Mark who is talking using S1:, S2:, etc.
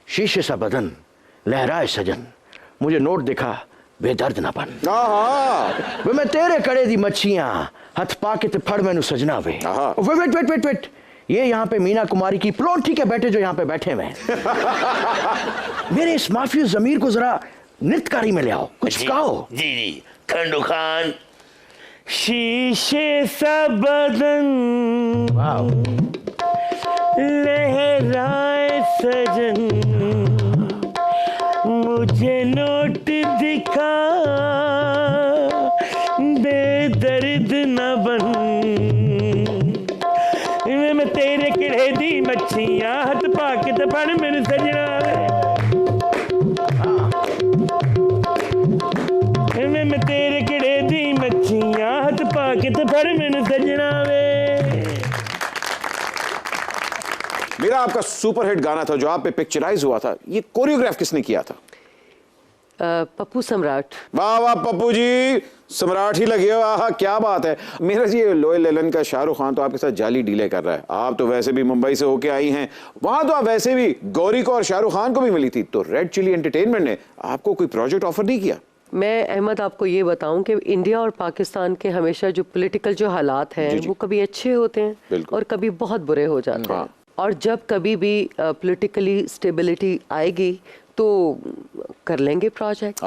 S1: शीशे सा बदन लहराए सजन, मुझे नोट दिखा बेदर्द ना बन। वे मैं तेरे कड़े दी मच्छियां हथ पाके ते फड़ मैनू सजना वे। वेट वेट वेट वेट, ये यहाँ पे मीना कुमारी की प्लॉन्टी के बेटे जो यहाँ पे बैठे हुए हैं। मेरे इस माफिया जमीर को जरा नृत्यकारी में ले आओ, कुछ गाओ।
S2: जी जी, खंडू खान। शीशे सा बदन लहराए सजन, मुझे नोट दिखा बेदर्द न बन। मैं तेरे किड़े दी मच्छियां हथ पाके ते फड़ मैनू सजना वे। मैं तेरे किड़े दी मच्छियां हथ पाके ते फड़ मैनू सजना वे।
S3: मेरा आपका सुपरहिट गाना था जो आप पे पिक्चराइज हुआ था, ये कोरियोग्राफ किसने किया था?
S4: पप्पू सम्राट।
S3: वाह वाह पप्पू जी, सम्राट ही लगे हो। आहा क्या बात है। मेरा जी लोहे लेलन का शाहरुख खान तो आपके साथ जाली डीले कर रहा है। आप तो वैसे भी मुंबई से होके आई हैं, वहां तो आप वैसे भी गौरी को और शाहरुख खान को भी मिली थी, तो रेड चिली एंटरटेनमेंट ने आपको कोई प्रोजेक्ट ऑफर नहीं किया?
S4: मैं अहमद आपको ये बताऊं कि इंडिया और पाकिस्तान के हमेशा जो पॉलिटिकल जो हालात हैं वो कभी अच्छे होते हैं और कभी बहुत बुरे हो जाते हैं। और जब कभी भी पॉलिटिकली स्टेबिलिटी आएगी तो कर लेंगे प्रोजेक्ट।